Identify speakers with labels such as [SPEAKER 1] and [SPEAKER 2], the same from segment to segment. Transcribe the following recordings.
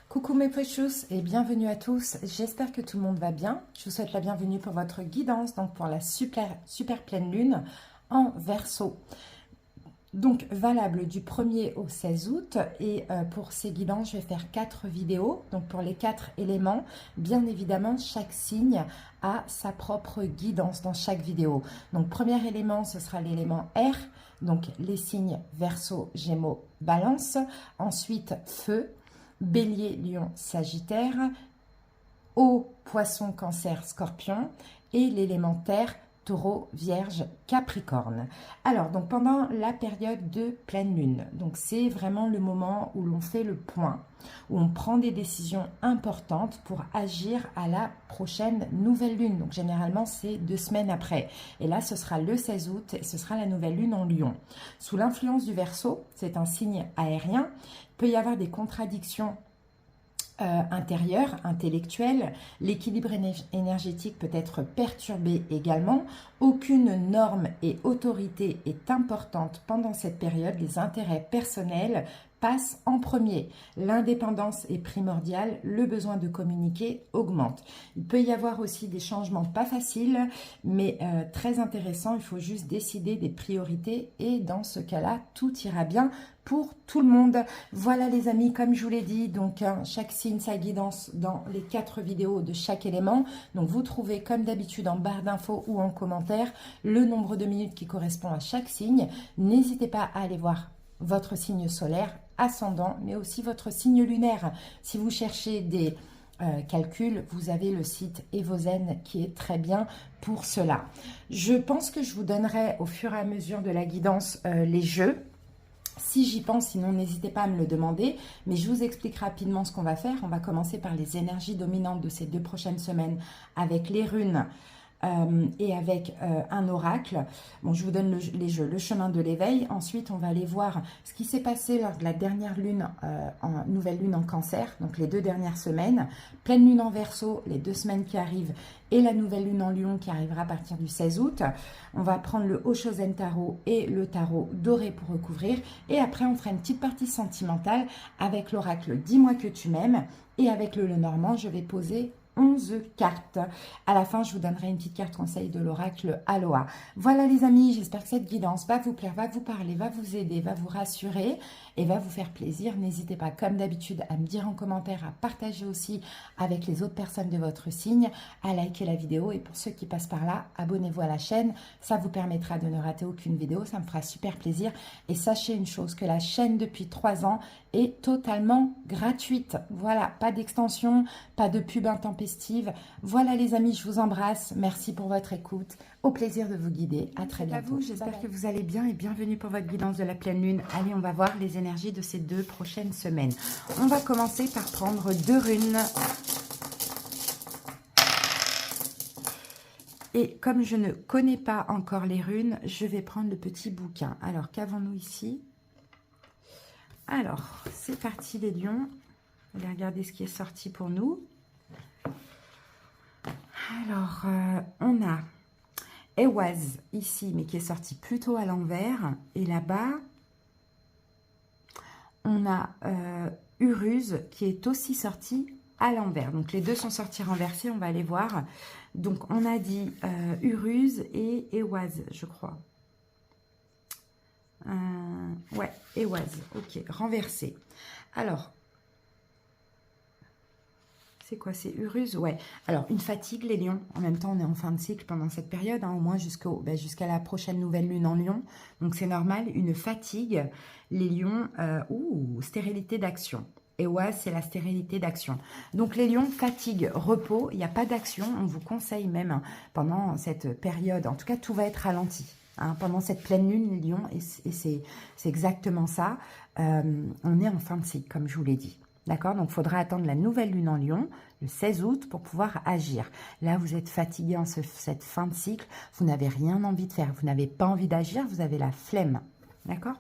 [SPEAKER 1] Coucou mes pochous et bienvenue à tous, j'espère que tout le monde va bien. Je vous souhaite la bienvenue pour votre guidance, donc pour la super pleine lune en Verseau. Donc valable du 1er au 16 août et pour ces guidances, je vais faire 4 vidéos. Donc pour les 4 éléments, bien évidemment, chaque signe a sa propre guidance dans chaque vidéo. Donc premier élément, ce sera l'élément R, donc les signes Verseau, Gémeaux, Balance. Ensuite, Feu. Bélier, Lion, Sagittaire, Eau, Poisson, Cancer, Scorpion et l'élément Terre, Taureau, Vierge, Capricorne. Alors, donc pendant la période de pleine lune, donc c'est vraiment le moment où l'on fait le point, où on prend des décisions importantes pour agir à la prochaine nouvelle lune. Donc généralement, c'est 2 semaines après. Et là, ce sera le 16 août et ce sera la nouvelle lune en Lion. Sous l'influence du Verseau, c'est un signe aérien, il peut y avoir des contradictions intérieures, intellectuelles. L'équilibre énergétique peut être perturbé également. Aucune norme et autorité est importante pendant cette période. Les intérêts personnels passent en premier. L'indépendance est primordiale, le besoin de communiquer augmente. Il peut y avoir aussi des changements pas faciles, mais très intéressants. Il faut juste décider des priorités et dans ce cas-là, tout ira bien pour tout le monde. Voilà les amis, comme je vous l'ai dit, donc chaque signe, sa guidance dans les 4 vidéos de chaque élément. Donc vous trouvez comme d'habitude en barre d'infos ou en commentaire le nombre de minutes qui correspond à chaque signe. N'hésitez pas à aller voir votre signe solaire, ascendant, mais aussi votre signe lunaire. Si vous cherchez des calculs, vous avez le site Evozen qui est très bien pour cela. Je pense que je vous donnerai au fur et à mesure de la guidance les jeux. Si j'y pense, sinon n'hésitez pas à me le demander, mais je vous explique rapidement ce qu'on va faire. On va commencer par les énergies dominantes de ces 2 prochaines semaines avec les runes et avec un oracle. Bon, je vous donne les jeux, le chemin de l'éveil. Ensuite, on va aller voir ce qui s'est passé lors de la dernière lune, nouvelle lune en Cancer, donc les 2 dernières semaines. Pleine lune en Verseau, les 2 semaines qui arrivent, et la nouvelle lune en Lion qui arrivera à partir du 16 août. On va prendre le Oshozen Tarot et le tarot doré pour recouvrir. Et après, on fera une petite partie sentimentale avec l'oracle « Dis-moi que tu m'aimes » et avec le Lenormand, je vais poser 11 cartes. À la fin, je vous donnerai une petite carte conseil de l'oracle Aloha. Voilà les amis, j'espère que cette guidance va vous plaire, va vous parler, va vous aider, va vous rassurer et va vous faire plaisir. N'hésitez pas, comme d'habitude, à me dire en commentaire, à partager aussi avec les autres personnes de votre signe, à liker la vidéo et pour ceux qui passent par là, abonnez-vous à la chaîne. Ça vous permettra de ne rater aucune vidéo, ça me fera super plaisir. Et sachez une chose, que la chaîne depuis 3 ans est totalement gratuite. Voilà, pas d'extension, pas de pub intempestive. Voilà les amis, je vous embrasse. Merci pour votre écoute. Au plaisir de vous guider. À très bientôt. J'espère que vous allez bien et bienvenue pour votre guidance de la pleine lune. Allez, on va voir les énergies de ces 2 prochaines semaines. On va commencer par prendre 2 runes. Et comme je ne connais pas encore les runes, je vais prendre le petit bouquin. Alors, qu'avons-nous ici? Alors, c'est parti les lions. Allez regarder ce qui est sorti pour nous. Alors, on a Ehwaz ici, mais qui est sorti plutôt à l'envers. Et là-bas, on a Uruz qui est aussi sorti à l'envers. Donc, les deux sont sortis renversés, on va aller voir. Donc, on a dit Uruz et Ehwaz, je crois. Ouais, Ehwaz, ok, renversé. Alors, c'est quoi? C'est Uruz? Ouais. Alors, une fatigue, les lions. En même temps, on est en fin de cycle pendant cette période, hein, au moins jusqu'à la prochaine nouvelle lune en lion. Donc, c'est normal. Une fatigue, les lions. Stérilité d'action. Ehwaz, c'est la stérilité d'action. Donc, les lions, fatigue, repos. Il n'y a pas d'action. On vous conseille même hein, pendant cette période. En tout cas, tout va être ralenti. Hein, pendant cette pleine lune, les lions, et c'est exactement ça. On est en fin de cycle, comme je vous l'ai dit. D'accord? Donc, il faudra attendre la nouvelle lune en Lion, le 16 août, pour pouvoir agir. Là, vous êtes fatigué en cette fin de cycle. Vous n'avez rien envie de faire. Vous n'avez pas envie d'agir. Vous avez la flemme. D'accord?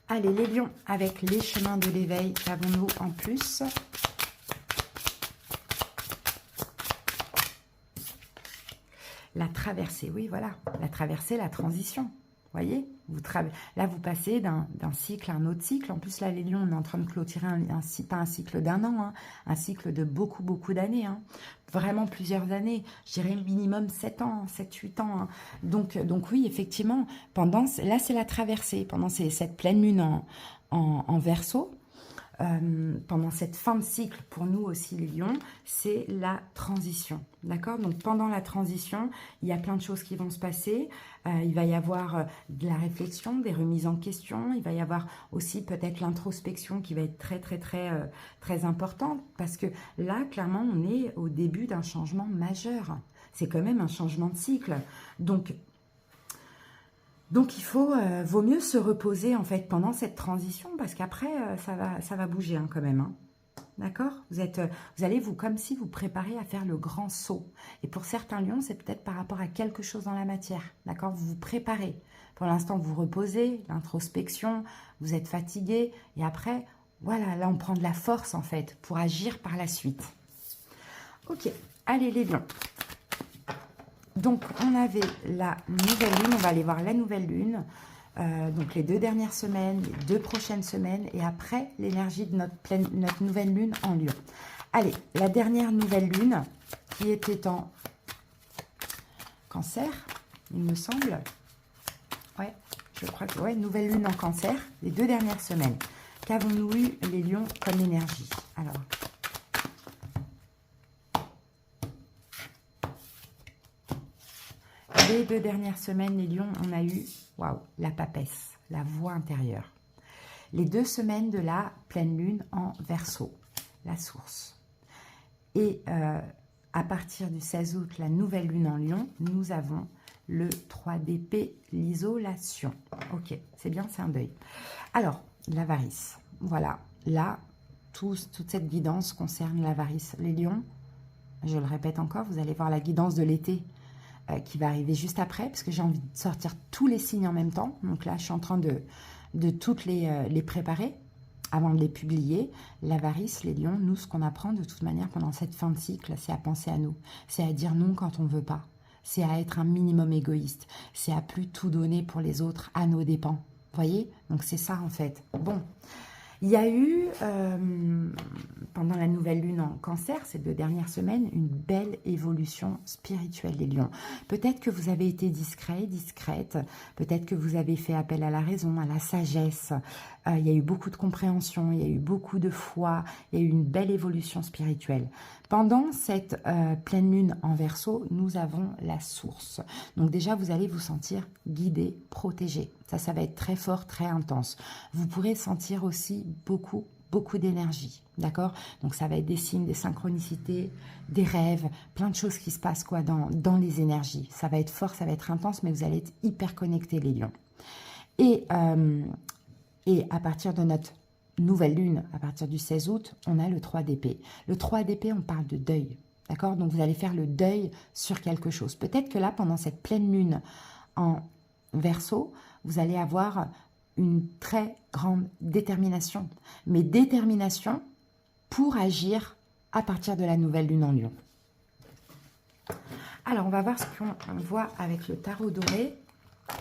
[SPEAKER 1] Allez, les lions, avec les chemins de l'éveil, qu'avons-nous en plus? La traversée, oui, voilà. La traversée, la transition. Voyez, là, vous passez d'un cycle à un autre cycle. En plus, là, les lions, on est en train de clôturer pas un cycle d'un an, hein, un cycle de beaucoup, beaucoup d'années. Hein. Vraiment plusieurs années. Je dirais minimum 7 ans, 7-8 ans. Hein. Donc oui, effectivement, là, c'est la traversée. Pendant cette pleine lune en Verseau, pendant cette fin de cycle, pour nous aussi les lions, c'est la transition. D'accord? Donc pendant la transition, il y a plein de choses qui vont se passer. Il va y avoir de la réflexion, des remises en question. Il va y avoir aussi peut-être l'introspection qui va être très, très, très, très importante. Parce que là, clairement, on est au début d'un changement majeur. C'est quand même un changement de cycle. Donc il vaut mieux se reposer en fait pendant cette transition parce qu'après ça va bouger hein, quand même. Hein. D'accord? Vous allez comme si vous préparez à faire le grand saut. Et pour certains lions, c'est peut-être par rapport à quelque chose dans la matière. D'accord? Vous vous préparez. Pour l'instant, vous reposez, l'introspection, vous êtes fatigué. Et après, voilà, là on prend de la force en fait pour agir par la suite. Ok, allez les lions. Donc, on avait la nouvelle lune, on va aller voir la nouvelle lune, donc les 2 dernières semaines, les 2 prochaines semaines, et après l'énergie de notre nouvelle lune en lion. Allez, la dernière nouvelle lune, qui était en cancer, il me semble. Ouais, je crois que, ouais, nouvelle lune en cancer, les 2 dernières semaines. Qu'avons-nous eu, les lions, comme énergie? Alors... Les 2 dernières semaines, les lions, on a eu, waouh, la papesse, la voix intérieure. Les 2 semaines de la pleine lune en Verseau, la source. Et à partir du 16 août, la nouvelle lune en lion, nous avons le 3 d'épée, l'isolation. Ok, c'est bien, c'est un deuil. Alors, l'avarice. Voilà, là, toute cette guidance concerne l'avarice. Les lions, je le répète encore, vous allez voir la guidance de l'été qui va arriver juste après, parce que j'ai envie de sortir tous les signes en même temps. Donc là, je suis en train de toutes les préparer avant de les publier. L'avarice, les lions, nous, ce qu'on apprend de toute manière pendant cette fin de cycle, c'est à penser à nous. C'est à dire non quand on ne veut pas. C'est à être un minimum égoïste. C'est à plus tout donner pour les autres à nos dépens. Vous voyez? Donc c'est ça en fait. Bon. Il y a eu, pendant la nouvelle lune en cancer, ces 2 dernières semaines, une belle évolution spirituelle, les lions. Peut-être que vous avez été discret, discrète, peut-être que vous avez fait appel à la raison, à la sagesse. Il y a eu beaucoup de compréhension, il y a eu beaucoup de foi, il y a eu une belle évolution spirituelle. Pendant cette pleine lune en Verseau, nous avons la source. Donc déjà, vous allez vous sentir guidé, protégé. Ça va être très fort, très intense. Vous pourrez sentir aussi beaucoup d'énergie, d'accord? Donc ça va être des signes, des synchronicités, des rêves, plein de choses qui se passent quoi dans les énergies. Ça va être fort, ça va être intense, mais vous allez être hyper connectés, les lions. Et à partir de notre nouvelle lune, à partir du 16 août, on a le 3 d'épée. Le 3 d'épée, on parle de deuil, d'accord? Donc vous allez faire le deuil sur quelque chose. Peut-être que là, pendant cette pleine lune en Verseau, vous allez avoir une très grande détermination. Mais détermination pour agir à partir de la nouvelle lune en lion. Alors, on va voir ce qu'on voit avec le tarot doré. Parce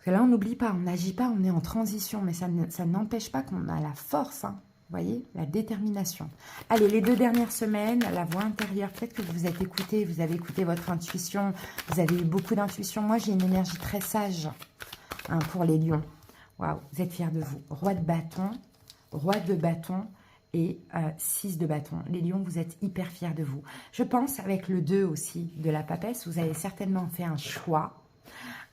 [SPEAKER 1] que là, on n'oublie pas, on n'agit pas, on est en transition. Mais ça n'empêche pas qu'on a la force, hein. Vous voyez, la détermination. Allez, les 2 dernières semaines, la voix intérieure, peut-être que vous vous êtes écouté, vous avez écouté votre intuition, vous avez eu beaucoup d'intuition. Moi, j'ai une énergie très sage hein, pour les lions. Waouh, vous êtes fiers de vous. Roi de bâton et 6 de bâton. Les lions, vous êtes hyper fiers de vous. Je pense, avec le 2 aussi de la papesse, vous avez certainement fait un choix.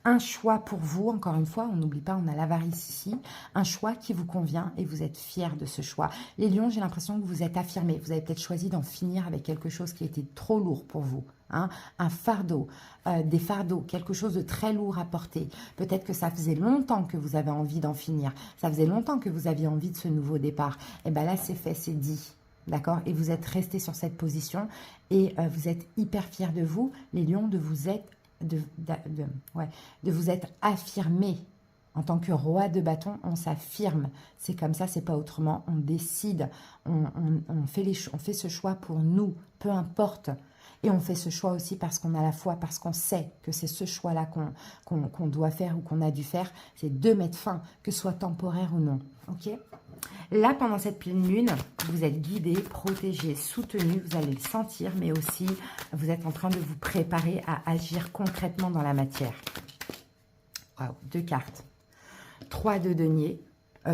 [SPEAKER 1] Un choix pour vous, encore une fois, on n'oublie pas, on a l'avarice ici, un choix qui vous convient et vous êtes fiers de ce choix. Les lions, j'ai l'impression que vous êtes affirmés, vous avez peut-être choisi d'en finir avec quelque chose qui était trop lourd pour vous, hein, un fardeau, des fardeaux, quelque chose de très lourd à porter. Peut-être que ça faisait longtemps que vous avez envie d'en finir, ça faisait longtemps que vous aviez envie de ce nouveau départ. Et bien là, c'est fait, c'est dit. D'accord? Et vous êtes resté sur cette position et vous êtes hyper fiers de vous, les lions, de vous être vous être affirmé en tant que roi de bâton. On s'affirme, c'est comme ça, c'est pas autrement. On décide, on fait ce choix pour nous, peu importe. Et on fait ce choix aussi parce qu'on a la foi, parce qu'on sait que c'est ce choix-là qu'on doit faire ou qu'on a dû faire, c'est de mettre fin, que ce soit temporaire ou non. Ok ? Là, pendant cette pleine lune, vous êtes guidé, protégé, soutenu, vous allez le sentir, mais aussi vous êtes en train de vous préparer à agir concrètement dans la matière. Waouh, 2 cartes. 3 de denier,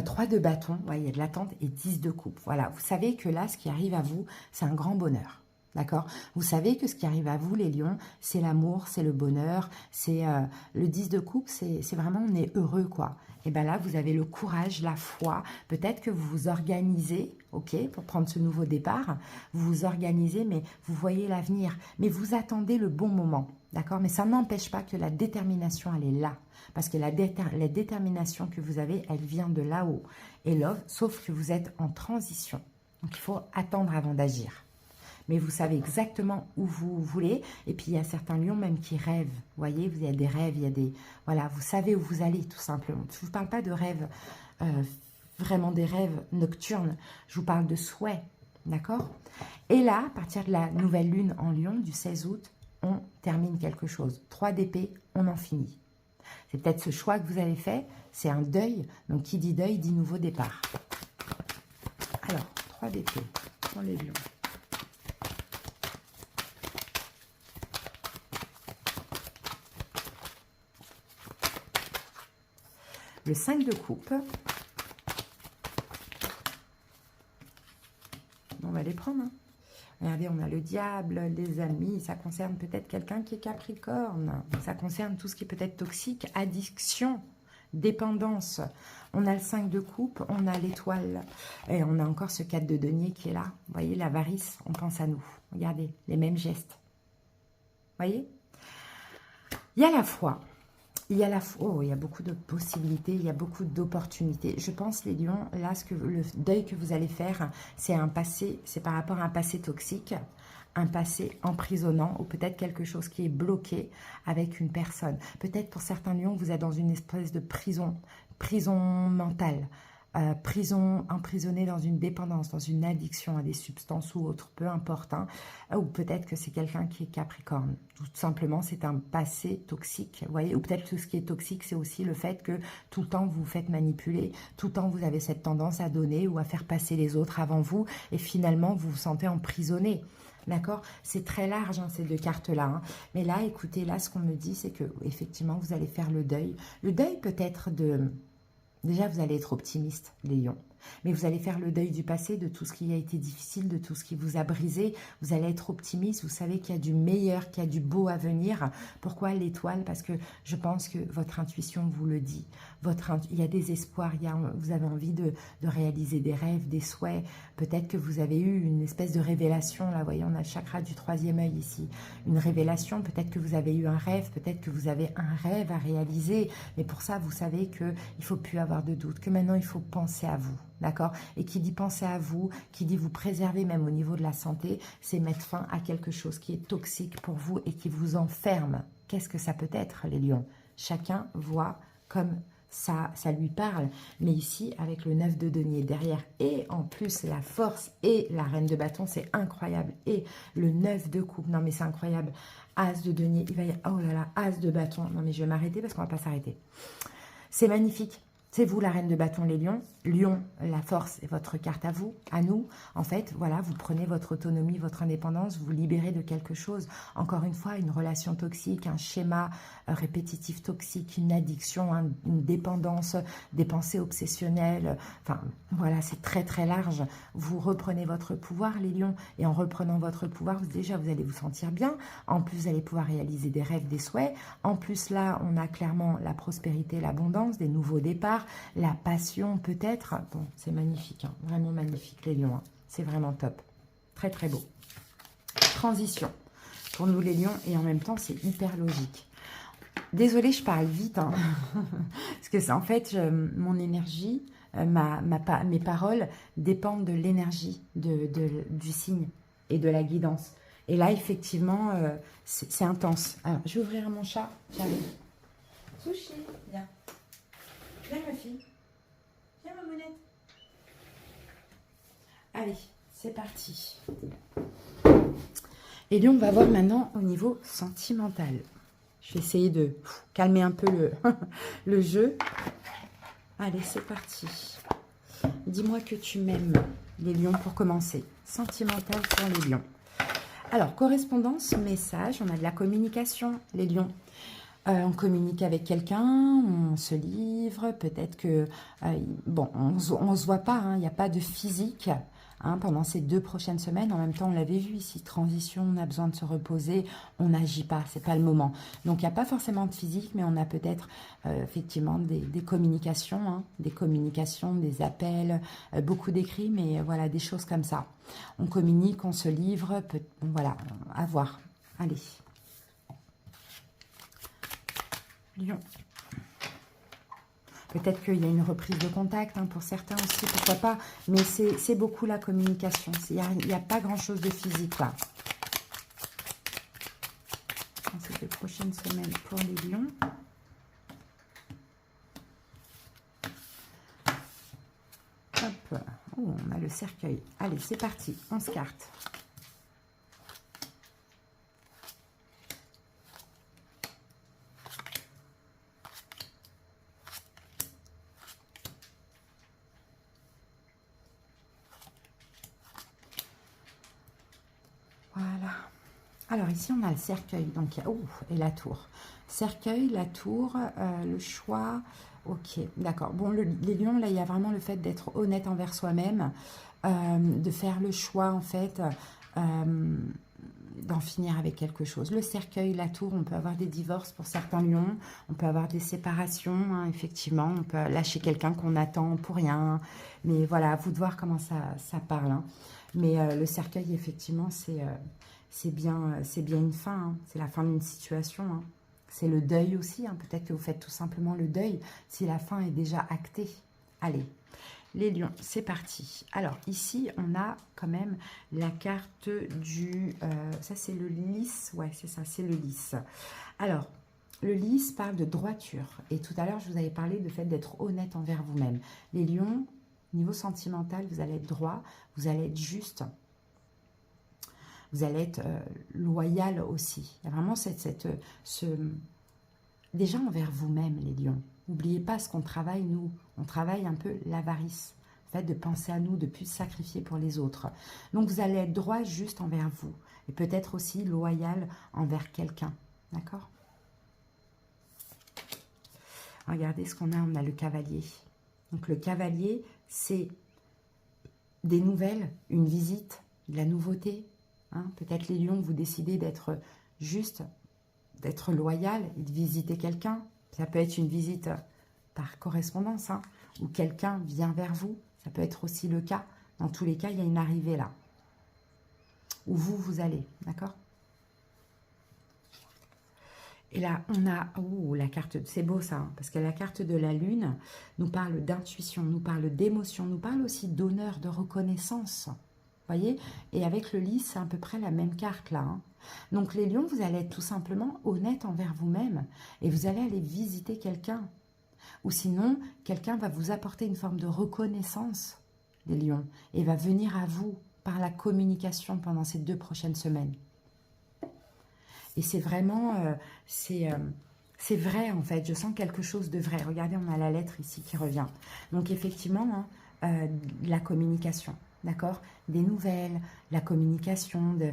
[SPEAKER 1] 3 de bâton, ouais, il y a de l'attente, et 10 de coupe. Voilà, vous savez que là, ce qui arrive à vous, c'est un grand bonheur. D'accord? Vous savez que ce qui arrive à vous, les lions, c'est l'amour, c'est le bonheur, c'est le 10 de coupe, c'est vraiment, on est heureux, quoi. Et bien là, vous avez le courage, la foi, peut-être que vous vous organisez, ok, pour prendre ce nouveau départ, vous vous organisez, mais vous voyez l'avenir, mais vous attendez le bon moment, d'accord? Mais ça n'empêche pas que la détermination, elle est là, parce que la détermination que vous avez, elle vient de là-haut, et là, sauf que vous êtes en transition, donc il faut attendre avant d'agir. Mais vous savez exactement où vous voulez. Et puis, il y a certains lions même qui rêvent. Vous voyez, il y a des rêves, il y a des... Voilà, vous savez où vous allez, tout simplement. Je ne vous parle pas de rêves, vraiment des rêves nocturnes. Je vous parle de souhaits, d'accord? Et là, à partir de la nouvelle lune en lion, du 16 août, on termine quelque chose. 3 d'épée, on en finit. C'est peut-être ce choix que vous avez fait. C'est un deuil. Donc, qui dit deuil, dit nouveau départ. Alors, 3 d'épée dans les lions. Le 5 de coupe. On va les prendre. Hein. Regardez, on a le diable, les amis. Ça concerne peut-être quelqu'un qui est capricorne. Ça concerne tout ce qui peut être toxique, addiction, dépendance. On a le 5 de coupe, on a l'étoile. Et on a encore ce 4 de denier qui est là. Vous voyez, l'avarice, on pense à nous. Regardez, les mêmes gestes. Vous voyez? Il y a la foi. Il y a il y a beaucoup de possibilités, il y a beaucoup d'opportunités. Je pense, les lions, là, le deuil que vous allez faire, c'est un passé, c'est par rapport à un passé toxique, un passé emprisonnant, ou peut-être quelque chose qui est bloqué avec une personne. Peut-être pour certains lions, vous êtes dans une espèce de prison mentale. Prison, emprisonné dans une dépendance, dans une addiction à des substances ou autres, peu importe, hein. Ou peut-être que c'est quelqu'un qui est capricorne, tout simplement c'est un passé toxique, vous voyez, ou peut-être tout ce qui est toxique, c'est aussi le fait que tout le temps vous vous faites manipuler, tout le temps vous avez cette tendance à donner ou à faire passer les autres avant vous, et finalement vous vous sentez emprisonné. D'accord? C'est très large, hein, ces 2 cartes-là. Hein. Mais là, écoutez, là, ce qu'on me dit, c'est que effectivement, vous allez faire le deuil. Le deuil peut-être de... Déjà, vous allez être optimiste, les lions. Mais vous allez faire le deuil du passé, de tout ce qui a été difficile, de tout ce qui vous a brisé. Vous allez être optimiste, vous savez qu'il y a du meilleur, qu'il y a du beau à venir. Pourquoi l'étoile? Parce que je pense que votre intuition vous le dit. Il y a des espoirs, vous avez envie de réaliser des rêves, des souhaits. Peut-être que vous avez eu une espèce de révélation. Là, vous voyez, on a le chakra du 3e œil ici. Une révélation, peut-être que vous avez eu un rêve, peut-être que vous avez un rêve à réaliser. Mais pour ça, vous savez qu'il ne faut plus avoir de doute, que maintenant, il faut penser à vous. D'accord? Et qui dit penser à vous, qui dit vous préserver même au niveau de la santé, c'est mettre fin à quelque chose qui est toxique pour vous et qui vous enferme. Qu'est-ce que ça peut être, les lions? Chacun voit comme ça lui parle. Mais ici, avec le 9 de denier derrière, et en plus la force et la reine de bâton, c'est incroyable. Et le 9 de coupe, non mais c'est incroyable. As de denier, il va y avoir, oh là là, as de bâton. Non mais je vais m'arrêter parce qu'on va pas s'arrêter. C'est magnifique. C'est vous la reine de bâton, les lions. Lion, la force est votre carte à vous, à nous. En fait, voilà, vous prenez votre autonomie, votre indépendance, vous libérez de quelque chose. Encore une fois, une relation toxique, un schéma répétitif toxique, une addiction, une dépendance, des pensées obsessionnelles. Enfin, voilà, c'est très très large. Vous reprenez votre pouvoir, les lions. Et en reprenant votre pouvoir, déjà, vous allez vous sentir bien. En plus, vous allez pouvoir réaliser des rêves, des souhaits. En plus, là, on a clairement la prospérité, l'abondance, des nouveaux départs. La passion peut-être, bon c'est magnifique, hein, vraiment magnifique les lions, hein. C'est vraiment top, très très beau. Transition pour nous les lions et en même temps c'est hyper logique. Désolée je parle vite, hein, parce que c'est en fait mon énergie, mes paroles dépendent de l'énergie du signe et de la guidance. Et là effectivement c'est intense. Alors je vais ouvrir mon chat, j'arrive. Sushi, viens. Viens ma fille, viens ma mounette. Allez, c'est parti. Et Lion, on va voir maintenant au niveau sentimental. Je vais essayer de calmer un peu le jeu. Allez, c'est parti. Dis-moi que tu m'aimes, les lions, pour commencer. Sentimental pour les lions. Alors, correspondance, message, on a de la communication, les lions. On communique avec quelqu'un, on se livre, peut-être que... bon, on ne se voit pas, hein, il n'y a pas de physique hein, pendant ces 2 prochaines semaines. En même temps, on l'avait vu ici, transition, on a besoin de se reposer, on n'agit pas, c'est pas le moment. Donc, il n'y a pas forcément de physique, mais on a peut-être effectivement des communications, hein, des appels, beaucoup d'écrits, mais voilà, des choses comme ça. On communique, on se livre, voilà, à voir. Allez. Lion. Peut-être qu'il y a une reprise de contact hein, pour certains aussi, pourquoi pas. Mais c'est beaucoup la communication. Il n'y a pas grand-chose de physique là. Dans ces 2 prochaines semaines pour les lions. Hop. Oh, on a le cercueil. Allez, c'est parti. 11 cartes. Voilà. Alors ici, on a le cercueil. Donc, et la tour. Cercueil, la tour, le choix. Ok, d'accord. Bon, les lions, là, il y a vraiment le fait d'être honnête envers soi-même, de faire le choix, en fait, d'en finir avec quelque chose. Le cercueil, la tour, on peut avoir des divorces pour certains lions, on peut avoir des séparations, hein, effectivement, on peut lâcher quelqu'un qu'on attend pour rien. Mais voilà, à vous de voir comment ça parle. Hein. Mais le cercueil, effectivement, c'est bien une fin, hein. C'est la fin d'une situation. Hein. C'est le deuil aussi. Hein. Peut-être que vous faites tout simplement le deuil si la fin est déjà actée. Allez, les lions, c'est parti. Alors, ici, on a quand même la carte du... ça, c'est le lys. Ouais, c'est ça, c'est le lys. Alors, le lys parle de droiture. Et tout à l'heure, je vous avais parlé du fait d'être honnête envers vous-même. Les lions, niveau sentimental, vous allez être droit, vous allez être juste. Vous allez être loyal aussi. Il y a vraiment déjà envers vous-même, les lions. N'oubliez pas ce qu'on travaille, nous. On travaille un peu l'avarice. Le fait de penser à nous, de plus sacrifier pour les autres. Donc, vous allez être droit, juste envers vous. Et peut-être aussi loyal envers quelqu'un. D'accord? Regardez ce qu'on a. On a le cavalier. Donc, le cavalier, c'est des nouvelles, une visite, de la nouveauté. Hein, peut-être les lions, vous décidez d'être juste, d'être loyal et de visiter quelqu'un. Ça peut être une visite par correspondance, hein, où quelqu'un vient vers vous. Ça peut être aussi le cas. Dans tous les cas, il y a une arrivée là. Où vous allez, d'accord? Et là, on a la carte, c'est beau ça, hein, parce que la carte de la lune nous parle d'intuition, nous parle d'émotion, nous parle aussi d'honneur, de reconnaissance. Voyez, et avec le lys, c'est à peu près la même carte là. Hein. Donc les lions, vous allez être tout simplement honnête envers vous-même et vous allez aller visiter quelqu'un. Ou sinon, quelqu'un va vous apporter une forme de reconnaissance, les lions, et va venir à vous par la communication pendant ces 2 prochaines semaines. Et c'est vraiment, c'est vrai en fait, je sens quelque chose de vrai. Regardez, on a la lettre ici qui revient. Donc effectivement, hein, la communication. D'accord? Des nouvelles, la communication, de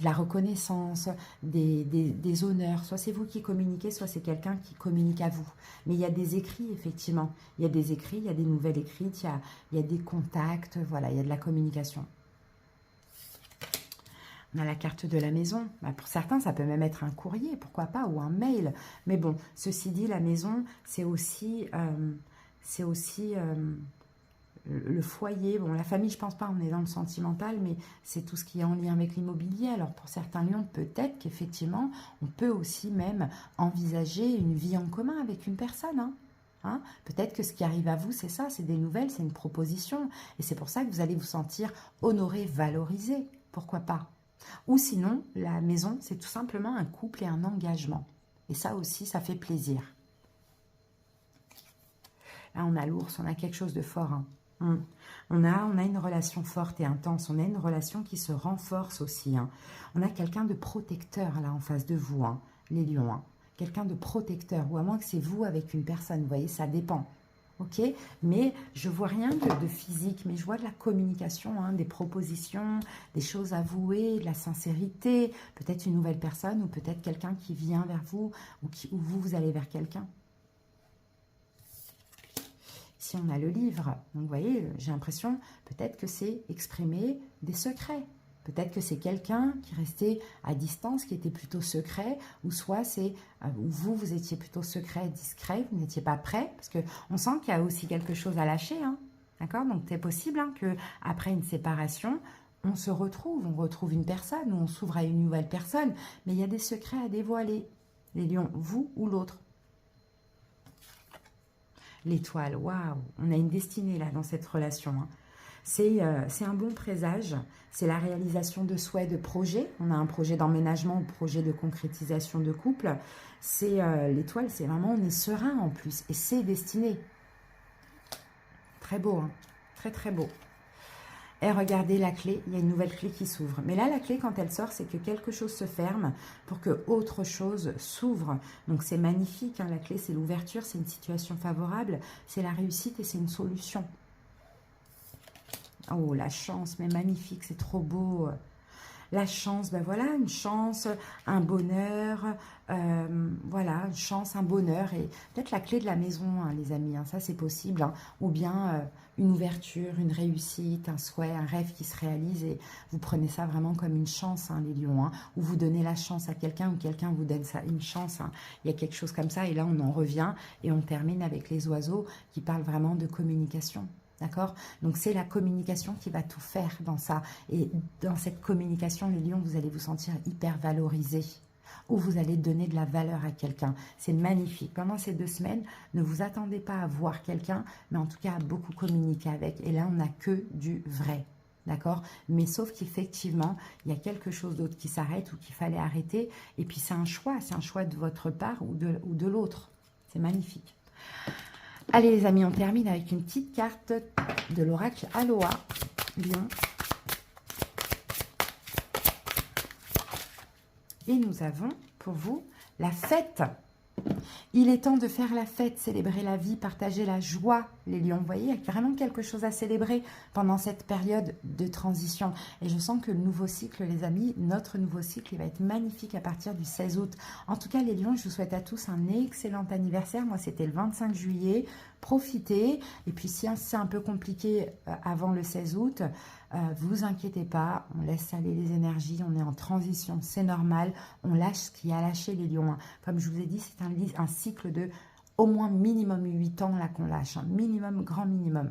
[SPEAKER 1] la reconnaissance, des honneurs. Soit c'est vous qui communiquez, soit c'est quelqu'un qui communique à vous. Mais il y a des écrits, effectivement. Il y a des écrits, il y a des nouvelles écrites, il y a des contacts, voilà, il y a de la communication. On a la carte de la maison. Bah, pour certains, ça peut même être un courrier, pourquoi pas, ou un mail. Mais bon, ceci dit, la maison, c'est aussi le foyer, bon, la famille, je pense pas, on est dans le sentimental, mais c'est tout ce qui est en lien avec l'immobilier. Alors, pour certains lions, peut-être qu'effectivement, on peut aussi même envisager une vie en commun avec une personne. Hein. Peut-être que ce qui arrive à vous, c'est ça, c'est des nouvelles, c'est une proposition. Et c'est pour ça que vous allez vous sentir honoré, valorisé. Pourquoi pas? Ou sinon, la maison, c'est tout simplement un couple et un engagement. Et ça aussi, ça fait plaisir. Là, on a l'ours, on a quelque chose de fort. Hein. Hmm. On a une relation forte et intense. On a une relation qui se renforce aussi. Hein. On a quelqu'un de protecteur là en face de vous, hein, les lions. Hein. Quelqu'un de protecteur. Ou à moins que c'est vous avec une personne. Vous voyez, ça dépend. Ok, mais je vois rien de physique, mais je vois de la communication, hein, des propositions, des choses avouées, de la sincérité, peut-être une nouvelle personne ou peut-être quelqu'un qui vient vers vous ou vous allez vers quelqu'un. Si on a le livre, donc vous voyez, j'ai l'impression peut-être que c'est exprimer des secrets. Peut-être que c'est quelqu'un qui restait à distance, qui était plutôt secret, ou soit c'est vous étiez plutôt secret, discret, vous n'étiez pas prêt, parce qu'on sent qu'il y a aussi quelque chose à lâcher, hein, d'accord? Donc c'est possible hein, qu'après une séparation, on retrouve une personne, ou on s'ouvre à une nouvelle personne, mais il y a des secrets à dévoiler, les lions, vous ou l'autre. L'étoile, waouh, on a une destinée là dans cette relation, hein. C'est un bon présage, c'est la réalisation de souhaits, de projets. On a un projet d'emménagement ou projet de concrétisation de couple. C'est l'étoile, c'est vraiment, on est serein en plus. Et c'est destiné. Très beau, hein, très très beau. Et regardez la clé, il y a une nouvelle clé qui s'ouvre. Mais là, la clé, quand elle sort, c'est que quelque chose se ferme pour que autre chose s'ouvre. Donc, c'est magnifique. Hein, la clé, c'est l'ouverture, c'est une situation favorable, c'est la réussite et c'est une solution. Oh, la chance, mais magnifique, c'est trop beau. La chance, ben voilà, une chance, un bonheur, voilà, une chance, un bonheur. Et peut-être la clé de la maison, hein, les amis, hein, ça c'est possible. Hein, ou bien une ouverture, une réussite, un souhait, un rêve qui se réalise. Et vous prenez ça vraiment comme une chance, hein, les lions. Hein, ou vous donnez la chance à quelqu'un, ou quelqu'un vous donne ça, une chance. Hein, il y a quelque chose comme ça. Et là, on en revient et on termine avec les oiseaux qui parlent vraiment de communication. D'accord? Donc, c'est la communication qui va tout faire dans ça. Et dans cette communication, les lions, vous allez vous sentir hyper valorisé. Ou vous allez donner de la valeur à quelqu'un. C'est magnifique. Pendant ces 2 semaines, ne vous attendez pas à voir quelqu'un, mais en tout cas à beaucoup communiquer avec. Et là, on n'a que du vrai. D'accord? Mais sauf qu'effectivement, il y a quelque chose d'autre qui s'arrête ou qu'il fallait arrêter. Et puis, c'est un choix de votre part ou de l'autre. C'est magnifique. Allez les amis, on termine avec une petite carte de l'oracle Aloha, Lion. Et nous avons pour vous la fête. Il est temps de faire la fête, célébrer la vie, partager la joie, les lions. Vous voyez, il y a vraiment quelque chose à célébrer pendant cette période de transition. Et je sens que le nouveau cycle, les amis, notre nouveau cycle, il va être magnifique à partir du 16 août. En tout cas, les lions, je vous souhaite à tous un excellent anniversaire. Moi, c'était le 25 juillet. Profitez. Et puis, si c'est un peu compliqué avant le 16 août, vous inquiétez pas, on laisse aller les énergies, on est en transition, c'est normal, on lâche ce qui a lâché les lions. Comme je vous ai dit, c'est un cycle de au moins minimum 8 ans là qu'on lâche, minimum, grand minimum.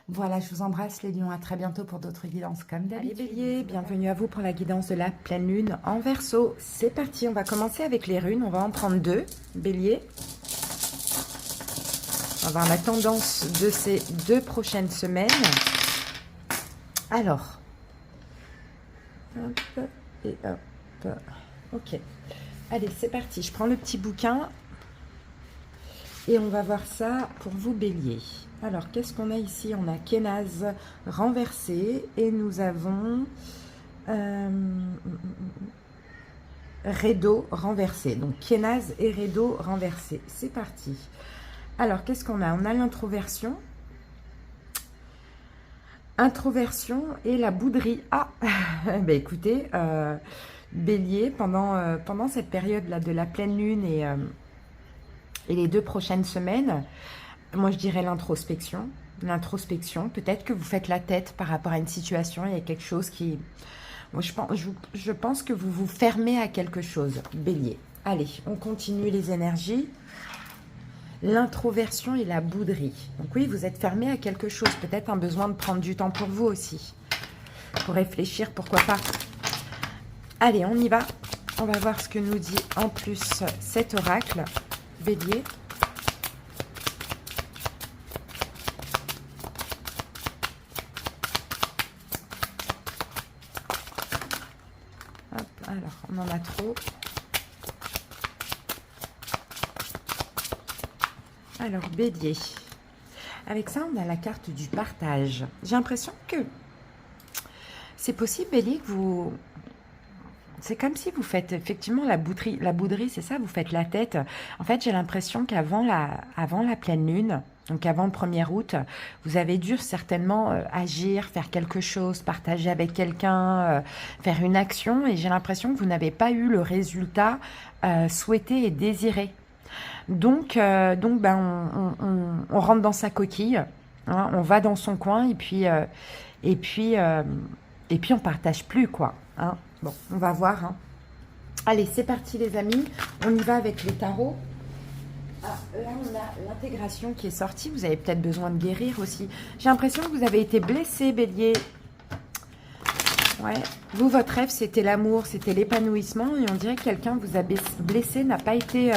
[SPEAKER 1] Voilà, je vous embrasse les lions, à très bientôt pour d'autres guidances comme d'habitude. Allez bélier, bienvenue à vous pour la guidance de la pleine lune en Verseau. C'est parti, on va commencer avec les runes, on va en prendre 2, bélier. On va voir la tendance de ces 2 prochaines semaines. Alors, hop et hop, ok. Allez, c'est parti. Je prends le petit bouquin et on va voir ça pour vous, bélier. Alors, qu'est-ce qu'on a ici? On a Kénaz renversé et nous avons Rideau renversé. Donc, Kénaz et Rideau renversé. C'est parti. Alors, qu'est-ce qu'on a? On a l'introversion. Introversion et la bouderie. Ah, ben écoutez, bélier, pendant cette période-là de la pleine lune et les 2 prochaines semaines, moi je dirais l'introspection. L'introspection, peut-être que vous faites la tête par rapport à une situation, il y a quelque chose qui... Moi, je pense que vous vous fermez à quelque chose, bélier. Allez, on continue les énergies. L'introversion et la bouderie. Donc oui, vous êtes fermé à quelque chose. Peut-être un besoin de prendre du temps pour vous aussi. Pour réfléchir, pourquoi pas. Allez, on y va. On va voir ce que nous dit en plus cet oracle. Bélier. Hop, alors, on en a trop. Alors, bélier. Avec ça, on a la carte du partage. J'ai l'impression que c'est possible, Bélier, que vous... C'est comme si vous faites effectivement la bouderie, c'est ça, vous faites la tête. En fait, j'ai l'impression qu'avant avant la pleine lune, donc avant le 1er août, vous avez dû certainement agir, faire quelque chose, partager avec quelqu'un, faire une action. Et j'ai l'impression que vous n'avez pas eu le résultat souhaité et désiré. Donc ben, on rentre dans sa coquille, hein, on va dans son coin et puis on partage plus, quoi. Hein. Bon, on va voir. Hein. Allez, c'est parti les amis. On y va avec les tarots. Ah, là, on a l'intégration qui est sortie. Vous avez peut-être besoin de guérir aussi. J'ai l'impression que vous avez été blessé, Bélier. Ouais. Vous, votre rêve, c'était l'amour, c'était l'épanouissement. Et on dirait que quelqu'un vous a blessé, n'a pas été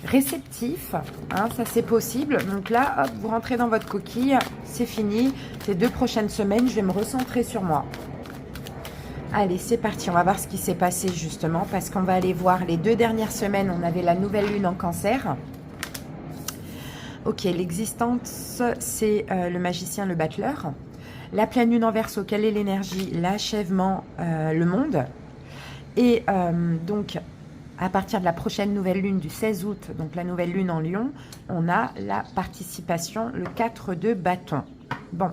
[SPEAKER 1] réceptif. Hein, ça, c'est possible. Donc là, hop, vous rentrez dans votre coquille. C'est fini. Ces 2 prochaines semaines, je vais me recentrer sur moi. Allez, c'est parti. On va voir ce qui s'est passé justement parce qu'on va aller voir les 2 dernières semaines. On avait la nouvelle lune en cancer. Ok, l'existence, c'est le magicien, le battleur. La pleine lune en Verseau, quelle est l'énergie? L'achèvement, le monde. Et donc, à partir de la prochaine nouvelle lune du 16 août, donc la nouvelle lune en Lion, on a la participation, le 4 de bâton. Bon,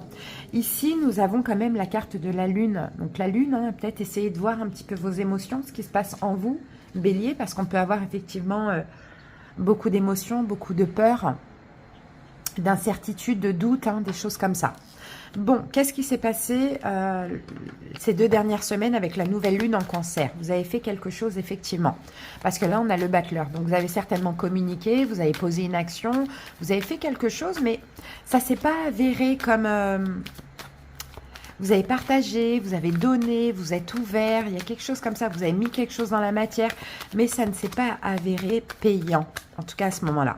[SPEAKER 1] ici, nous avons quand même la carte de la lune. Donc la lune, hein, peut-être essayer de voir un petit peu vos émotions, ce qui se passe en vous, Bélier, parce qu'on peut avoir effectivement beaucoup d'émotions, beaucoup de peur, d'incertitude, de doute, hein, des choses comme ça. Bon, qu'est-ce qui s'est passé ces 2 dernières semaines avec la nouvelle lune en cancer? Vous avez fait quelque chose effectivement. Parce que là, on a le battleur. Donc, vous avez certainement communiqué, vous avez posé une action, vous avez fait quelque chose, mais ça ne s'est pas avéré comme... vous avez partagé, vous avez donné, vous êtes ouvert, il y a quelque chose comme ça, vous avez mis quelque chose dans la matière, mais ça ne s'est pas avéré payant, en tout cas à ce moment-là.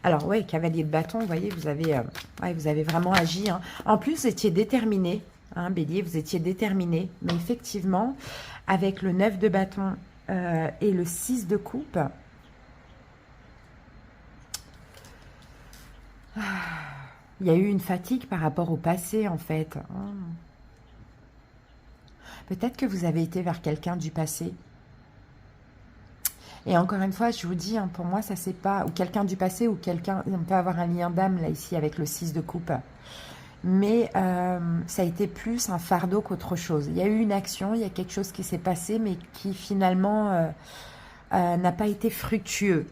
[SPEAKER 1] Alors, ouais, cavalier de bâton, vous voyez, vous avez vraiment agi. Hein. En plus, vous étiez déterminé, hein, Bélier, vous étiez déterminé. Mais effectivement, avec le 9 de bâton et le 6 de coupe, il y a eu une fatigue par rapport au passé, en fait. Peut-être que vous avez été vers quelqu'un du passé. Et encore une fois, je vous dis, hein, pour moi, ça c'est pas... Ou quelqu'un du passé, ou quelqu'un... On peut avoir un lien d'âme, là, ici, avec le 6 de coupe. Mais ça a été plus un fardeau qu'autre chose. Il y a eu une action, il y a quelque chose qui s'est passé, mais qui, finalement, n'a pas été fructueux.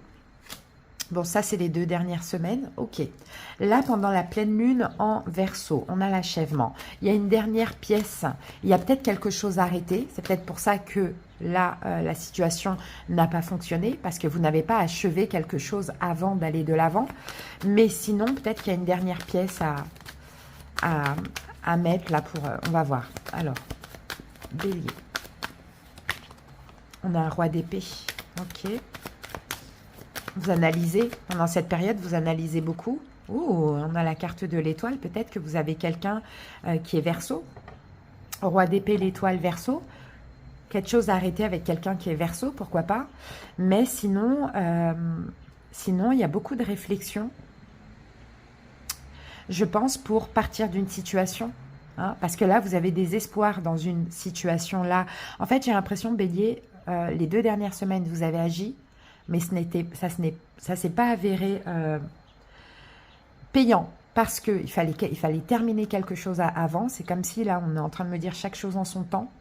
[SPEAKER 1] Bon, ça, c'est les 2 dernières semaines. Ok. Là, pendant la pleine lune en Verseau, on a l'achèvement. Il y a une dernière pièce. Il y a peut-être quelque chose à arrêter. C'est peut-être pour ça que là, la situation n'a pas fonctionné, parce que vous n'avez pas achevé quelque chose avant d'aller de l'avant. Mais sinon, peut-être qu'il y a une dernière pièce à mettre là pour... on va voir. Alors, Bélier. On a un roi d'épée. Ok. Vous analysez, pendant cette période, vous analysez beaucoup. Oh, on a la carte de l'étoile. Peut-être que vous avez quelqu'un qui est Verseau. Roi d'épée, l'étoile, Verseau. Quelque chose à arrêter avec quelqu'un qui est Verseau, pourquoi pas. Mais sinon, il y a beaucoup de réflexion. Je pense pour partir d'une situation. Hein, parce que là, vous avez des espoirs dans une situation là. En fait, j'ai l'impression, Bélier, les 2 dernières semaines, vous avez agi. Mais ça s'est pas avéré payant parce qu'il fallait terminer quelque chose avant. C'est comme si là, on est en train de me dire chaque chose en son temps.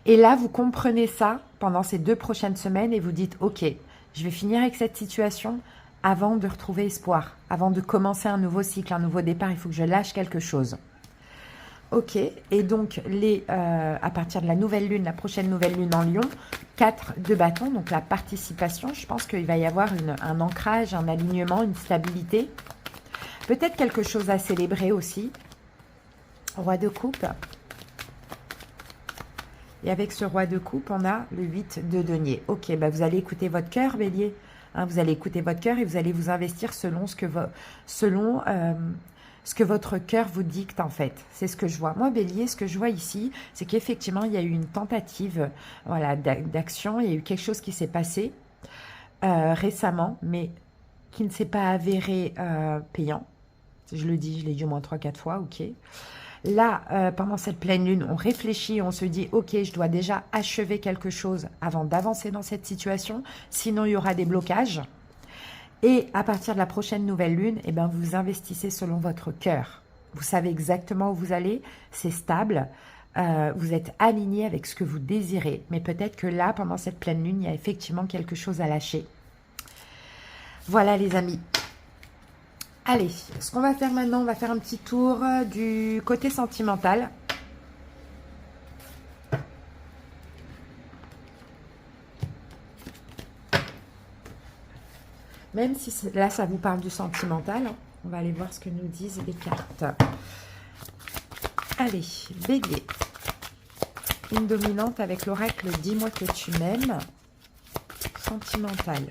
[SPEAKER 1] Et là, vous comprenez ça pendant ces 2 prochaines semaines et vous dites, ok, je vais finir avec cette situation avant de retrouver espoir, avant de commencer un nouveau cycle, un nouveau départ. Il faut que je lâche quelque chose. Ok, et donc à partir de la nouvelle lune, la prochaine nouvelle lune en Lion, 4 de bâton, donc la participation, je pense qu'il va y avoir un ancrage, un alignement, une stabilité. Peut-être quelque chose à célébrer aussi. Roi de coupe. Et avec ce roi de coupe, on a le 8 de denier. Ok, bah vous allez écouter votre cœur, Bélier. Hein, vous allez écouter votre cœur et vous allez vous investir selon ce que votre cœur vous dicte en fait. C'est ce que je vois. Moi, Bélier, ce que je vois ici, c'est qu'effectivement, il y a eu une tentative voilà, d'action. Il y a eu quelque chose qui s'est passé récemment, mais qui ne s'est pas avéré payant. Je le dis, je l'ai dit au moins 3-4 fois, ok. Là, pendant cette pleine lune, on réfléchit, on se dit, ok, je dois déjà achever quelque chose avant d'avancer dans cette situation, sinon il y aura des blocages. Et à partir de la prochaine nouvelle lune, eh ben, vous investissez selon votre cœur. Vous savez exactement où vous allez, c'est stable, vous êtes aligné avec ce que vous désirez. Mais peut-être que là, pendant cette pleine lune, il y a effectivement quelque chose à lâcher. Voilà les amis. Allez, ce qu'on va faire maintenant, on va faire un petit tour du côté sentimental. Même si là, ça vous parle du sentimental, on va aller voir ce que nous disent les cartes. Allez, Bélier. Une dominante avec l'oracle « Dis-moi que tu m'aimes ». Sentimental.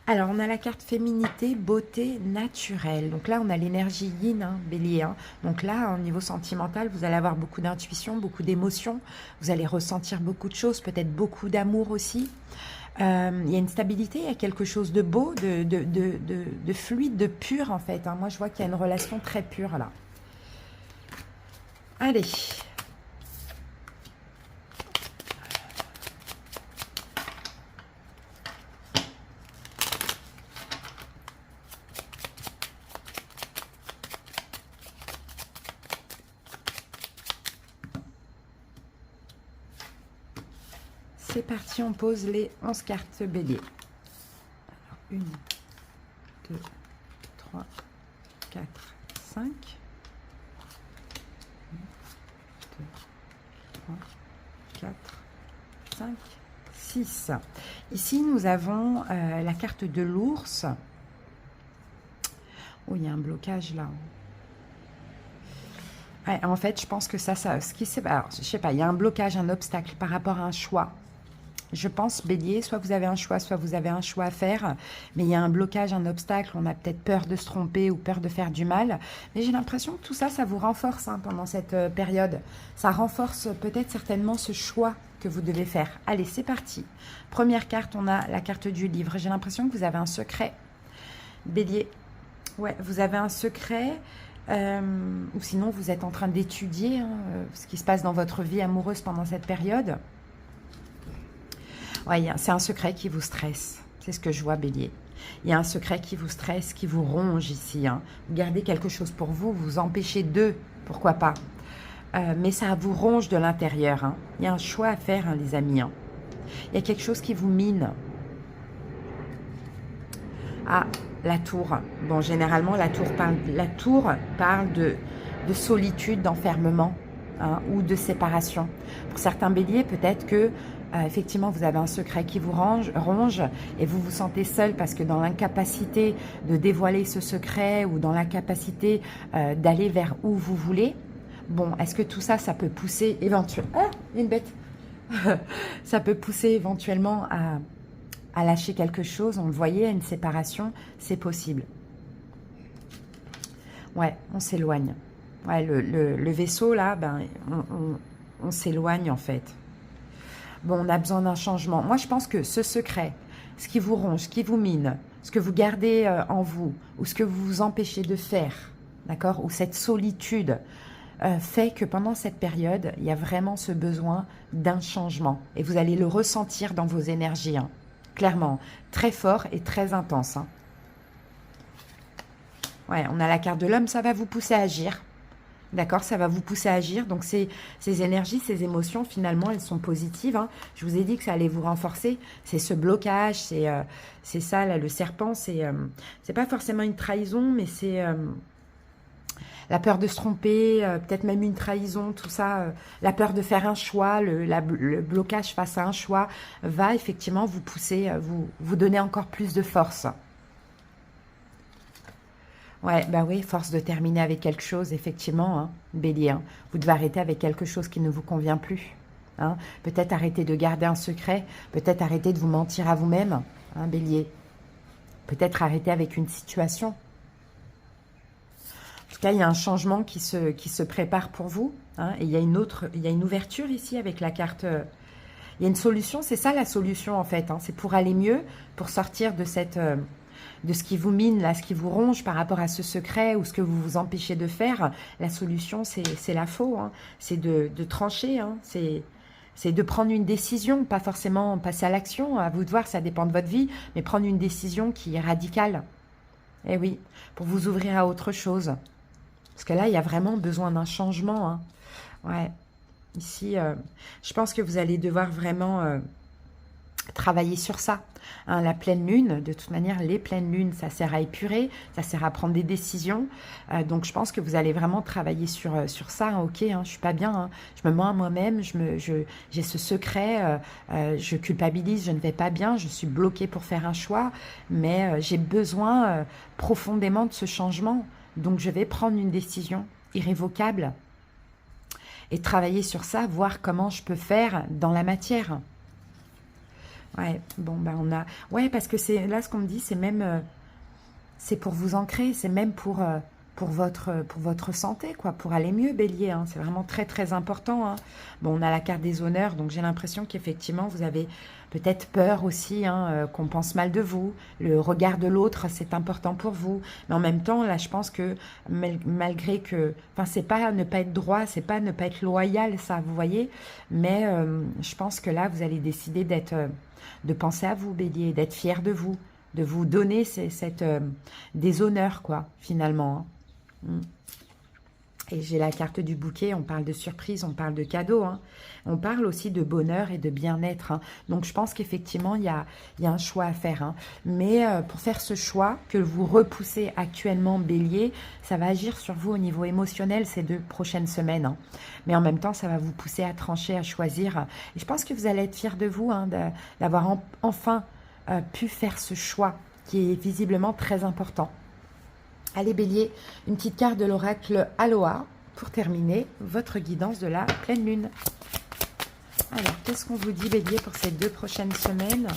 [SPEAKER 1] Alors, on a la carte féminité, beauté naturelle. Donc là, on a l'énergie yin, hein, Bélier. Hein. Donc là, au niveau sentimental, vous allez avoir beaucoup d'intuition, beaucoup d'émotions. Vous allez ressentir beaucoup de choses, peut-être beaucoup d'amour aussi. Il y a une stabilité, il y a quelque chose de beau, de fluide, de pur en fait. Hein. Moi, je vois qu'il y a une relation très pure là. Allez. C'est parti, on pose les 11 cartes Bélier. Alors, 1, 2, 3, 4, 5. 1, 2, 3, 4, 5, 6. Ici, nous avons la carte de l'ours. Oh, il y a un blocage là. Ouais, en fait, je pense que ce qui s'est... Alors, je sais pas, il y a un blocage, un obstacle par rapport à un choix. Je pense, Bélier, soit vous avez un choix, soit vous avez un choix à faire, mais il y a un blocage, un obstacle, on a peut-être peur de se tromper ou peur de faire du mal, mais j'ai l'impression que tout ça, ça vous renforce hein, pendant cette période. Ça renforce peut-être certainement ce choix que vous devez faire. Allez, c'est parti. Première carte, on a la carte du livre. J'ai l'impression que vous avez un secret. Bélier, ouais, vous avez un secret... ou sinon, vous êtes en train d'étudier hein, ce qui se passe dans votre vie amoureuse pendant cette période. Ouais, c'est un secret qui vous stresse. C'est ce que je vois, Bélier. Il y a un secret qui vous stresse, qui vous ronge ici. Hein. Vous gardez quelque chose pour vous, vous empêchez d'eux, pourquoi pas. Mais ça vous ronge de l'intérieur. Hein. Il y a un choix à faire, hein, les amis. Hein. Il y a quelque chose qui vous mine. Ah, la tour. Bon, généralement, la tour parle de solitude, d'enfermement hein, ou de séparation. Pour certains béliers, peut-être que effectivement, vous avez un secret qui vous ronge et vous vous sentez seul parce que dans l'incapacité de dévoiler ce secret ou dans l'incapacité d'aller vers où vous voulez, bon, est-ce que tout ça, ça peut pousser éventuellement... Ah, une bête. Ça peut pousser éventuellement à lâcher quelque chose, on le voyait, à une séparation, c'est possible. Ouais, on s'éloigne. Ouais, le vaisseau, là, ben, on s'éloigne, en fait. Bon, on a besoin d'un changement. Moi, je pense que ce secret, ce qui vous ronge, ce qui vous mine, ce que vous gardez en vous, ou ce que vous vous empêchez de faire, d'accord, ou cette solitude, fait que pendant cette période, il y a vraiment ce besoin d'un changement. Et vous allez le ressentir dans vos énergies, hein. Clairement, très fort et très intense. Hein. Ouais, on a la carte de l'homme, ça va vous pousser à agir. D'accord, ça va vous pousser à agir. Donc, ces énergies, ces émotions, finalement, elles sont positives. Hein. Je vous ai dit que ça allait vous renforcer. C'est ce blocage, c'est ça, là, le serpent. C'est pas forcément une trahison, mais c'est la peur de se tromper, peut-être même une trahison, tout ça. La peur de faire un choix, le blocage face à un choix va effectivement vous pousser, vous donner encore plus de force. Ouais, bah oui, force de terminer avec quelque chose, effectivement, hein, Bélier. Hein. Vous devez arrêter avec quelque chose qui ne vous convient plus. Hein. Peut-être arrêter de garder un secret, peut-être arrêter de vous mentir à vous-même, hein, Bélier. Peut-être arrêter avec une situation. En tout cas, il y a un changement qui se prépare pour vous. Hein, et il y a une ouverture ici avec la carte... Il y a une solution, c'est ça la solution en fait, hein. C'est pour aller mieux, pour sortir de cette... de ce qui vous mine, là, ce qui vous ronge par rapport à ce secret ou ce que vous vous empêchez de faire. La solution, c'est la faux, hein. C'est de trancher, hein. C'est de prendre une décision, pas forcément passer à l'action. À vous de voir, ça dépend de votre vie, mais prendre une décision qui est radicale. Eh oui, pour vous ouvrir à autre chose. Parce que là, il y a vraiment besoin d'un changement, hein. Ouais, ici, je pense que vous allez devoir vraiment... travailler sur ça, hein, la pleine lune, de toute manière, les pleines lunes, ça sert à épurer, ça sert à prendre des décisions, donc je pense que vous allez vraiment travailler sur ça, hein, ok, hein, je suis pas bien, hein, je me mens à moi-même, j'ai ce secret, je culpabilise, je ne vais pas bien, je suis bloquée pour faire un choix, mais j'ai besoin profondément de ce changement, donc je vais prendre une décision irrévocable et travailler sur ça, voir comment je peux faire dans la matière. Ouais, bon, bah on a... Ouais, parce que c'est là, ce qu'on me dit, c'est même... c'est pour vous ancrer, c'est même pour votre santé, quoi, pour aller mieux, Bélier, hein. C'est vraiment très, très important, hein. Bon, on a la carte des honneurs, donc j'ai l'impression qu'effectivement, vous avez peut-être peur aussi, hein, qu'on pense mal de vous. Le regard de l'autre, c'est important pour vous. Mais en même temps, là, je pense que malgré que... Enfin, c'est pas ne pas être droit, c'est pas ne pas être loyal, ça, vous voyez. Mais je pense que là, vous allez décider d'être... de penser à vous, Bélier, d'être fier de vous donner des honneurs, quoi, finalement, hein. Et j'ai la carte du bouquet, on parle de surprise, on parle de cadeau, hein. On parle aussi de bonheur et de bien-être, hein. Donc je pense qu'effectivement, il y a un choix à faire, hein. Mais pour faire ce choix que vous repoussez actuellement, Bélier, ça va agir sur vous au niveau émotionnel ces 2 prochaines semaines, hein. Mais en même temps, ça va vous pousser à trancher, à choisir. Et je pense que vous allez être fiers de vous, hein, d'avoir enfin pu faire ce choix qui est visiblement très important. Allez, Bélier, une petite carte de l'oracle Aloha pour terminer votre guidance de la pleine lune. Alors, qu'est-ce qu'on vous dit, Bélier, pour ces 2 prochaines semaines?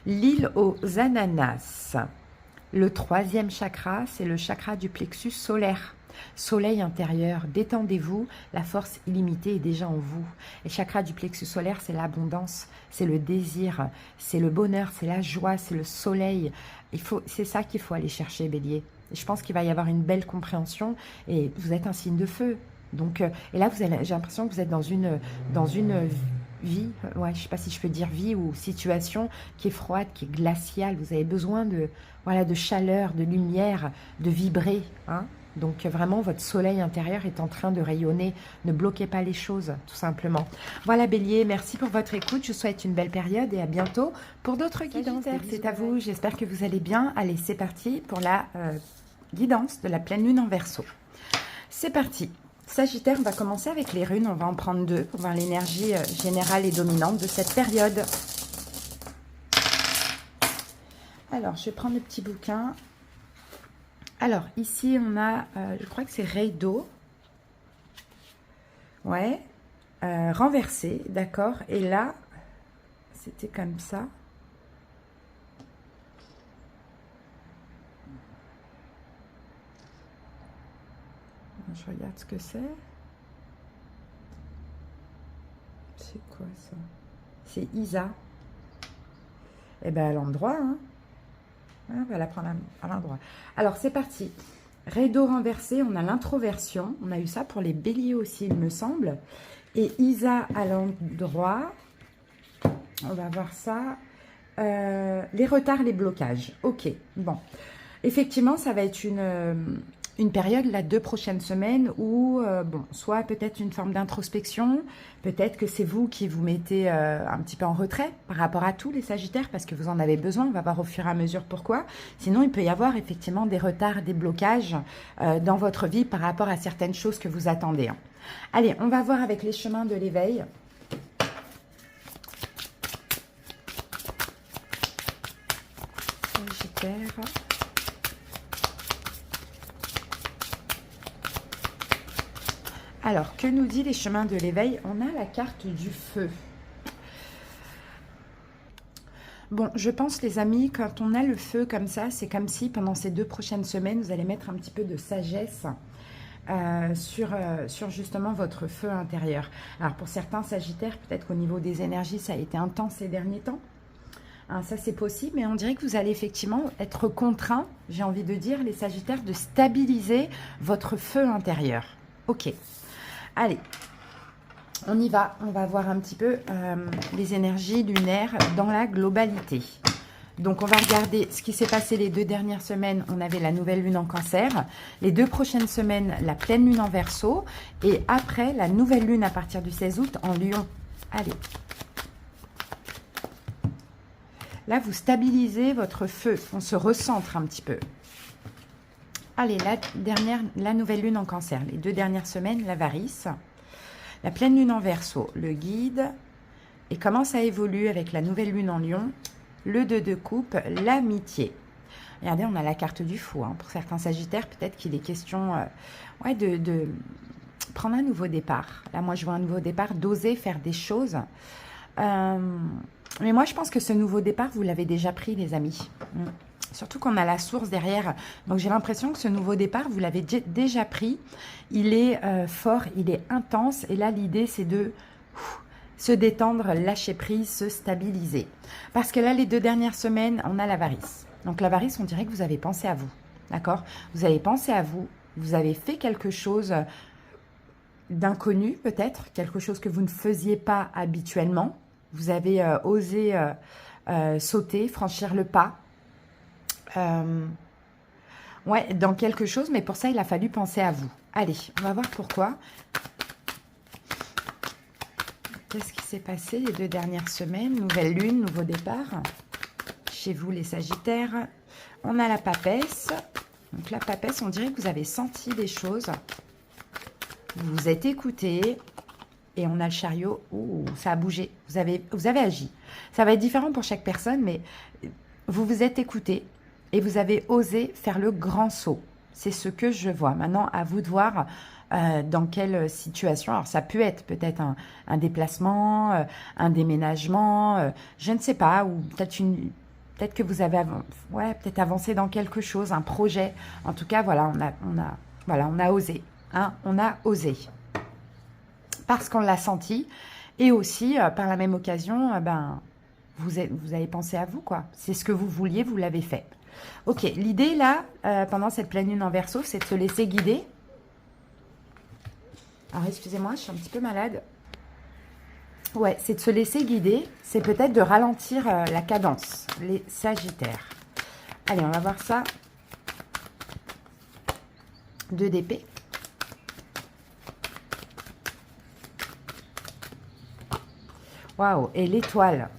[SPEAKER 1] L'île aux ananas. Le 3e chakra, c'est le chakra du plexus solaire. Soleil intérieur, détendez-vous, la force illimitée est déjà en vous. Et chakra du plexus solaire, c'est l'abondance, c'est le désir, c'est le bonheur, c'est la joie, c'est le soleil. C'est ça qu'il faut aller chercher, Bélier. Et je pense qu'il va y avoir une belle compréhension et vous êtes un signe de feu. Donc, et là, j'ai l'impression que vous êtes dans une vie, ouais, je ne sais pas si je peux dire vie ou situation qui est froide, qui est glaciale. Vous avez besoin de chaleur, de lumière, de vibrer, hein. Donc vraiment, votre soleil intérieur est en train de rayonner. Ne bloquez pas les choses, tout simplement. Voilà, Bélier, merci pour votre écoute. Je vous souhaite une belle période et à bientôt pour d'autres guidances. C'est à vous, j'espère que vous allez bien. Allez, c'est parti pour la guidance de la pleine lune en Verseau. C'est parti. Sagittaire, on va commencer avec les runes. On va en prendre 2 pour voir l'énergie générale et dominante de cette période. Alors, je vais prendre le petit bouquin. Alors, ici, on a, je crois que c'est Reido. Ouais. Renversé, d'accord. Et là, c'était comme ça. Je regarde ce que c'est. C'est quoi ça? C'est Isa. Eh bien, à l'endroit, hein. On va la prendre à l'endroit. Alors, c'est parti. Rideau renversé, on a l'introversion. On a eu ça pour les béliers aussi, il me semble. Et Isa à l'endroit. On va voir ça. Les retards, les blocages. Ok, bon. Effectivement, ça va être une période, là, 2 prochaines semaines où, bon, soit peut-être une forme d'introspection, peut-être que c'est vous qui vous mettez un petit peu en retrait par rapport à tous les Sagittaires, parce que vous en avez besoin, on va voir au fur et à mesure pourquoi. Sinon, il peut y avoir effectivement des retards, des blocages dans votre vie par rapport à certaines choses que vous attendez, hein. Allez, on va voir avec les chemins de l'éveil. Sagittaire. Alors, que nous dit les chemins de l'éveil? On a la carte du feu. Bon, je pense, les amis, quand on a le feu comme ça, c'est comme si pendant ces 2 prochaines semaines, vous allez mettre un petit peu de sagesse sur justement votre feu intérieur. Alors pour certains Sagittaires, peut-être qu'au niveau des énergies, ça a été intense ces derniers temps. Hein, ça c'est possible, mais on dirait que vous allez effectivement être contraint, j'ai envie de dire, les Sagittaires, de stabiliser votre feu intérieur. Ok, allez, on y va. On va voir un petit peu les énergies lunaires dans la globalité. Donc, on va regarder ce qui s'est passé les 2 dernières semaines. On avait la nouvelle lune en Cancer. Les 2 prochaines semaines, la pleine lune en Verseau. Et après, la nouvelle lune à partir du 16 août en Lion. Allez. Là, vous stabilisez votre feu. On se recentre un petit peu. Allez, la nouvelle lune en Cancer. Les 2 dernières semaines, l'avarice. La pleine lune en Verseau, le guide. Et comment ça évolue avec la nouvelle lune en Lion? Le 2 de coupe, l'amitié. Regardez, on a la carte du fou. Hein. Pour certains Sagittaires, peut-être qu'il est question ouais, de prendre un nouveau départ. Là, moi, je vois un nouveau départ, d'oser faire des choses. Mais moi, je pense que ce nouveau départ, vous l'avez déjà pris, les amis. Surtout qu'on a la source derrière. Donc, j'ai l'impression que ce nouveau départ, vous l'avez déjà pris. Il est fort, il est intense. Et là, l'idée, c'est de se détendre, lâcher prise, se stabiliser. Parce que là, les 2 dernières semaines, on a l'avarice. Donc l'avarice, on dirait que vous avez pensé à vous. D'accord? Vous avez pensé à vous. Vous avez fait quelque chose d'inconnu, peut-être. Quelque chose que vous ne faisiez pas habituellement. Vous avez osé sauter, franchir le pas. Ouais, dans quelque chose. Mais pour ça, il a fallu penser à vous. Allez, on va voir pourquoi. Qu'est-ce qui s'est passé les 2 dernières semaines? Nouvelle lune, nouveau départ. Chez vous, les Sagittaires. On a la papesse. Donc la papesse, on dirait que vous avez senti des choses. Vous vous êtes écouté. Et on a le chariot. Ouh, ça a bougé. Vous avez agi. Ça va être différent pour chaque personne, mais vous vous êtes écouté. Et vous avez osé faire le grand saut. C'est ce que je vois. Maintenant, à vous de voir... dans quelle situation. Alors, ça peut être peut-être un déplacement, un déménagement, je ne sais pas, ou peut-être que vous avez ouais, peut-être avancé dans quelque chose, un projet. En tout cas, voilà, on a osé. Hein, on a osé. Parce qu'on l'a senti. Et aussi, par la même occasion, vous avez pensé à vous, quoi. C'est ce que vous vouliez, vous l'avez fait. Ok, l'idée, là, pendant cette pleine lune en Verseau, c'est de se laisser guider. Alors, excusez-moi, je suis un petit peu malade. Ouais, c'est de se laisser guider. C'est peut-être de ralentir la cadence, les Sagittaires. Allez, on va voir ça. 2 d'épée. Waouh, et l'étoile.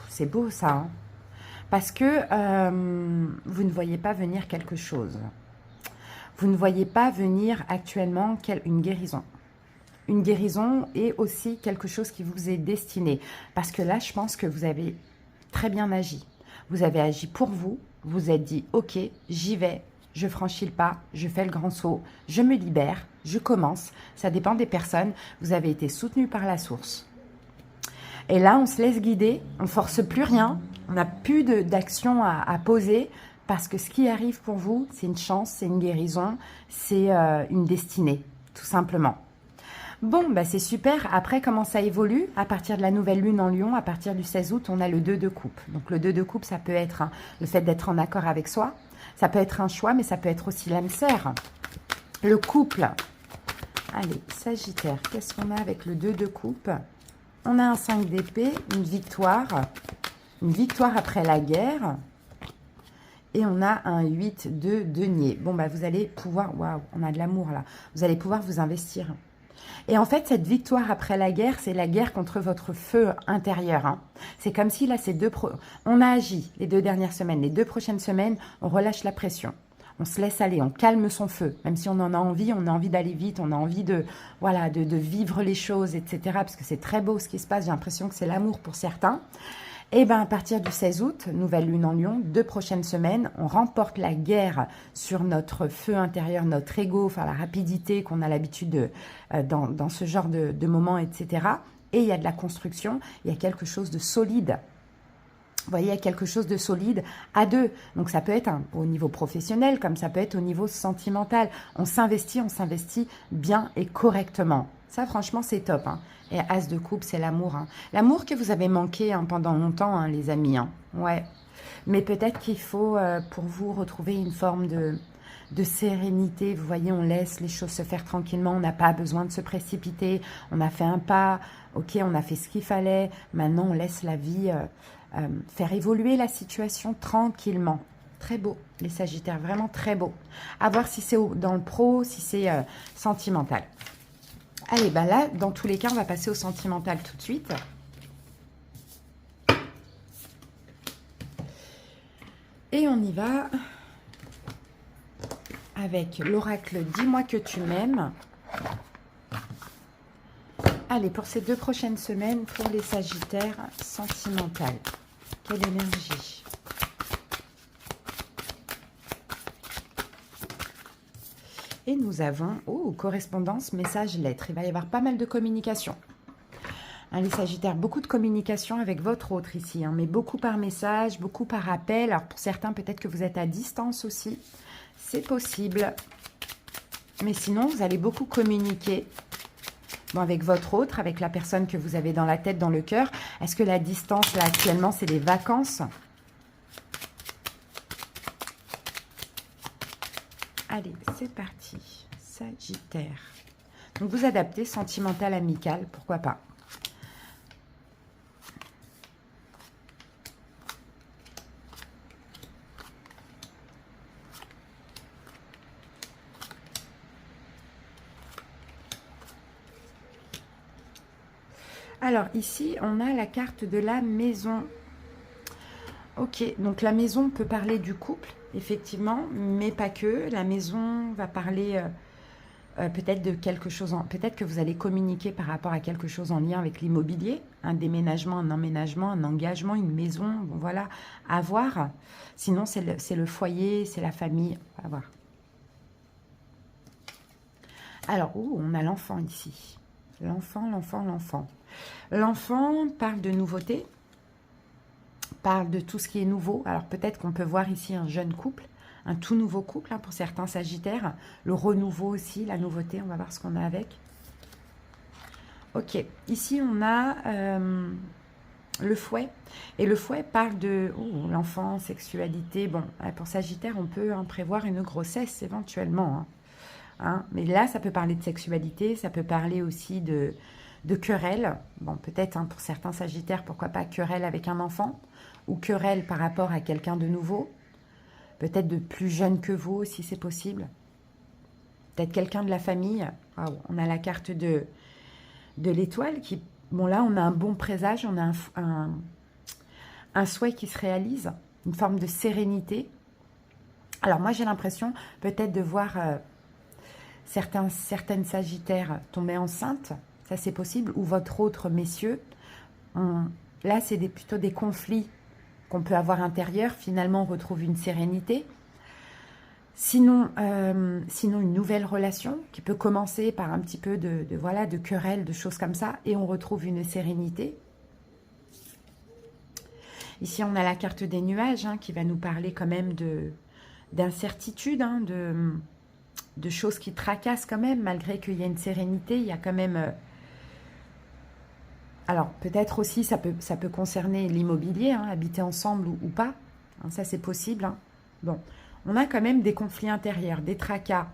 [SPEAKER 1] C'est beau, ça. Hein, parce que vous ne voyez pas venir quelque chose. Vous ne voyez pas venir actuellement une guérison. Une guérison et aussi quelque chose qui vous est destiné. Parce que là, je pense que vous avez très bien agi. Vous avez agi pour vous. Vous êtes dit, ok, j'y vais. Je franchis le pas. Je fais le grand saut. Je me libère. Je commence. Ça dépend des personnes. Vous avez été soutenu par la source. Et là, on se laisse guider. On ne force plus rien. On n'a plus d'action à poser. Parce que ce qui arrive pour vous, c'est une chance, c'est une guérison, c'est une destinée, tout simplement. Bon, bah c'est super. Après, comment ça évolue? À partir de la nouvelle lune en Lion, à partir du 16 août, on a le 2 de coupe. Donc, le 2 de coupe, ça peut être le fait d'être en accord avec soi. Ça peut être un choix, mais ça peut être aussi l'âme sœur. Le couple. Allez, Sagittaire, qu'est-ce qu'on a avec le 2 de coupe? On a un 5 d'épée, une victoire après la guerre. Et on a un 8 de denier. Bon, bah vous allez pouvoir... Waouh, on a de l'amour là. Vous allez pouvoir vous investir. Et en fait, cette victoire après la guerre, c'est la guerre contre votre feu intérieur. Hein. C'est comme si là, on a agi les 2 dernières semaines. Les 2 prochaines semaines, on relâche la pression. On se laisse aller, on calme son feu. Même si on en a envie d'aller vite, on a envie de vivre les choses, etc. Parce que c'est très beau ce qui se passe. J'ai l'impression que c'est l'amour pour certains. Et bien, à partir du 16 août, nouvelle lune en Lion, 2 prochaines semaines, on remporte la guerre sur notre feu intérieur, notre ego, enfin la rapidité qu'on a l'habitude dans ce genre de moments, etc. Et il y a de la construction, il y a quelque chose de solide. Vous voyez, il y a quelque chose de solide à deux. Donc, ça peut être au niveau professionnel, comme ça peut être au niveau sentimental. On s'investit bien et correctement. Ça, franchement, c'est top. Hein. Et As de coupe, c'est l'amour. Hein. L'amour que vous avez manqué pendant longtemps, hein, les amis. Hein. Ouais. Mais peut-être qu'il faut, pour vous, retrouver une forme de sérénité. Vous voyez, on laisse les choses se faire tranquillement. On n'a pas besoin de se précipiter. On a fait un pas. Ok, on a fait ce qu'il fallait. Maintenant, on laisse la vie... faire évoluer la situation tranquillement. Très beau, les Sagittaires, vraiment très beau. À voir si c'est dans le pro, si c'est sentimental. Allez, bah là, dans tous les cas, on va passer au sentimental tout de suite. Et on y va avec l'oracle « Dis-moi que tu m'aimes ». Allez, pour ces 2 prochaines semaines, pour les Sagittaires sentimentales, quelle énergie? Et nous avons, correspondance, message, lettre. Il va y avoir pas mal de communication. Hein, les Sagittaires, beaucoup de communication avec votre autre ici, hein, mais beaucoup par message, beaucoup par appel. Alors pour certains, peut-être que vous êtes à distance aussi. C'est possible. Mais sinon, vous allez beaucoup communiquer. Bon, avec votre autre, avec la personne que vous avez dans la tête, dans le cœur. Est-ce que la distance, là, actuellement, c'est des vacances? Allez, c'est parti. Sagittaire. Donc, vous adaptez, sentimental, amical, pourquoi pas. Alors, ici, on a la carte de la maison. Ok, donc la maison peut parler du couple, effectivement, mais pas que. La maison va parler peut-être de quelque chose, peut-être que vous allez communiquer par rapport à quelque chose en lien avec l'immobilier, un déménagement, un emménagement, un engagement, une maison, bon voilà, à voir. Sinon, c'est le foyer, c'est la famille, à voir. Alors, on a l'enfant ici. L'enfant, l'enfant, l'enfant. L'enfant parle de nouveauté, parle de tout ce qui est nouveau. Alors peut-être qu'on peut voir ici un jeune couple, un tout nouveau couple pour certains Sagittaires. Le renouveau aussi, la nouveauté, on va voir ce qu'on a avec. Ok, ici on a le fouet. Et le fouet parle de l'enfant, sexualité. Bon, pour Sagittaire, on peut prévoir une grossesse éventuellement. Mais là, ça peut parler de sexualité, ça peut parler aussi de querelle. Bon, peut-être pour certains Sagittaires, pourquoi pas querelle avec un enfant ou querelle par rapport à quelqu'un de nouveau. Peut-être de plus jeune que vous, si c'est possible. Peut-être quelqu'un de la famille. On a la carte de l'étoile qui... Bon, là, on a un bon présage, on a un souhait qui se réalise, une forme de sérénité. Alors, moi, j'ai l'impression peut-être de voir certaines Sagittaires tomber enceintes. Ça, c'est possible. Ou votre autre, messieurs. Là, c'est plutôt des conflits qu'on peut avoir intérieurs. Finalement, on retrouve une sérénité. Sinon, une nouvelle relation qui peut commencer par un petit peu de querelle, de choses comme ça. Et on retrouve une sérénité. Ici, on a la carte des nuages qui va nous parler quand même d'incertitude, de choses qui tracassent quand même, malgré qu'il y a une sérénité. Il y a quand même... Alors, peut-être aussi, ça peut concerner l'immobilier, habiter ensemble ou pas. Ça, c'est possible. Bon, on a quand même des conflits intérieurs, des tracas,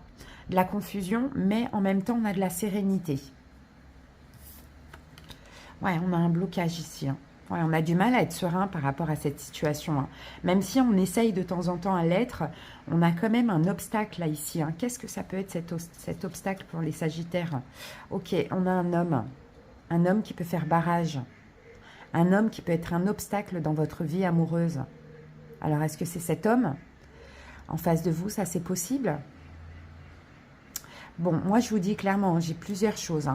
[SPEAKER 1] de la confusion, mais en même temps, on a de la sérénité. Ouais, on a un blocage ici. Ouais, on a du mal à être serein par rapport à cette situation. Même si on essaye de temps en temps à l'être, on a quand même un obstacle là, ici. Qu'est-ce que ça peut être cet obstacle pour les Sagittaires? Ok, on a un homme. Un homme qui peut faire barrage. Un homme qui peut être un obstacle dans votre vie amoureuse. Alors, est-ce que c'est cet homme en face de vous? Ça, c'est possible? Bon, moi, je vous dis clairement, j'ai plusieurs choses.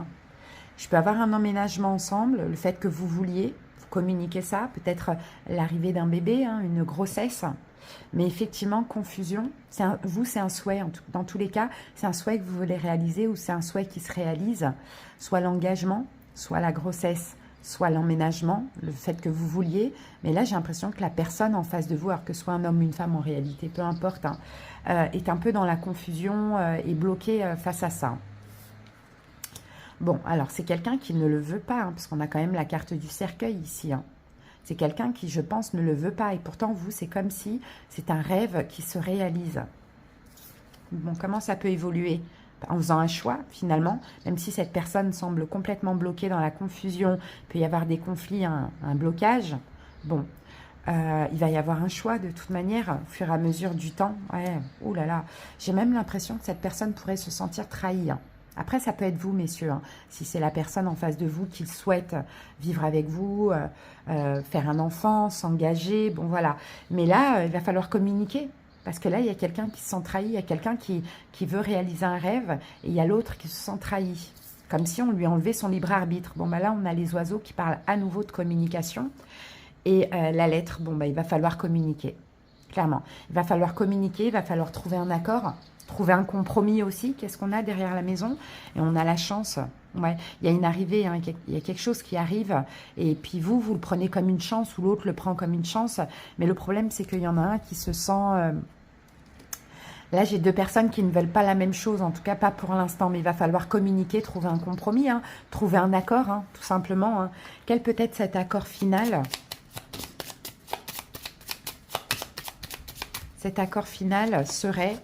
[SPEAKER 1] Je peux avoir un emménagement ensemble, le fait que vous vouliez, vous communiquez ça, peut-être l'arrivée d'un bébé, une grossesse. Mais effectivement, confusion, vous, c'est un souhait. Dans tous les cas, c'est un souhait que vous voulez réaliser ou c'est un souhait qui se réalise. Soit l'engagement, soit la grossesse, soit l'emménagement, le fait que vous vouliez. Mais là, j'ai l'impression que la personne en face de vous, alors que ce soit un homme ou une femme en réalité, peu importe, hein, est un peu dans la confusion et bloquée face à ça. Bon, alors c'est quelqu'un qui ne le veut pas, hein, parce qu'on a quand même la carte du cercueil ici, hein. C'est quelqu'un qui, je pense, ne le veut pas. Et pourtant, vous, c'est comme si c'est un rêve qui se réalise. Bon, comment ça peut évoluer? En faisant un choix, finalement, même si cette personne semble complètement bloquée dans la confusion, il peut y avoir des conflits, un blocage. Bon, il va y avoir un choix de toute manière, au fur et à mesure du temps. Ouais, oh là là, j'ai même l'impression que cette personne pourrait se sentir trahie, hein. Après, ça peut être vous, messieurs, hein, si c'est la personne en face de vous qui souhaite vivre avec vous, faire un enfant, s'engager, bon voilà. Mais là, il va falloir communiquer, parce que là, il y a quelqu'un qui se sent trahi, il y a quelqu'un qui veut réaliser un rêve, et il y a l'autre qui se sent trahi, comme si on lui enlevait son libre arbitre. Bon, bah là, on a les oiseaux qui parlent à nouveau de communication, et la lettre, bon, bah, il va falloir communiquer, clairement. Il va falloir communiquer, il va falloir trouver un accord, trouver un compromis aussi. Qu'est-ce qu'on a derrière la maison? Et on a la chance. Ouais, il y a une arrivée, hein, il y a quelque chose qui arrive. Et puis vous le prenez comme une chance ou l'autre le prend comme une chance. Mais le problème, c'est qu'il y en a un qui se sent... Là, j'ai deux personnes qui ne veulent pas la même chose, en tout cas pas pour l'instant. Mais il va falloir communiquer, trouver un compromis, hein, trouver un accord, hein, tout simplement. Hein. Quel peut être cet accord final? Cet accord final serait...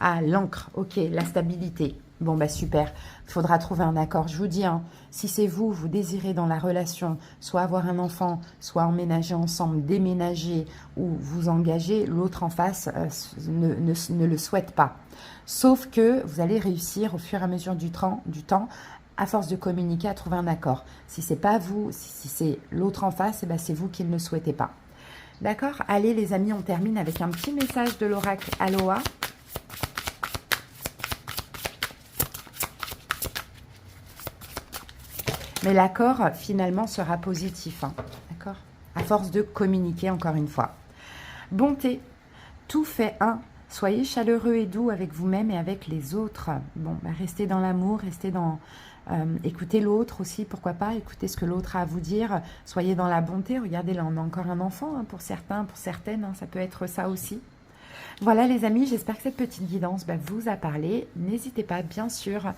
[SPEAKER 1] Ah, l'encre, ok, la stabilité. Bon, bah super, il faudra trouver un accord. Je vous dis, hein, si c'est vous, vous désirez dans la relation, soit avoir un enfant, soit emménager ensemble, déménager ou vous engager, l'autre en face ne le souhaite pas. Sauf que vous allez réussir au fur et à mesure du temps, à force de communiquer, à trouver un accord. Si c'est pas vous, si c'est l'autre en face, eh ben, c'est vous qui ne le souhaitez pas. D'accord? Allez les amis, on termine avec un petit message de l'oracle Aloha. Mais l'accord, finalement, sera positif. Hein, d'accord? À force de communiquer, encore une fois. Bonté, tout fait un. Soyez chaleureux et doux avec vous-même et avec les autres. Bon, bah, restez dans l'amour, restez dans... écoutez l'autre aussi, pourquoi pas. Écoutez ce que l'autre a à vous dire. Soyez dans la bonté. Regardez, là, on a encore un enfant, hein, pour certains, pour certaines. Hein, ça peut être ça aussi. Voilà les amis, j'espère que cette petite guidance vous a parlé. N'hésitez pas, bien sûr,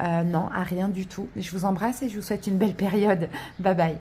[SPEAKER 1] non, à rien du tout. Je vous embrasse et je vous souhaite une belle période. Bye bye.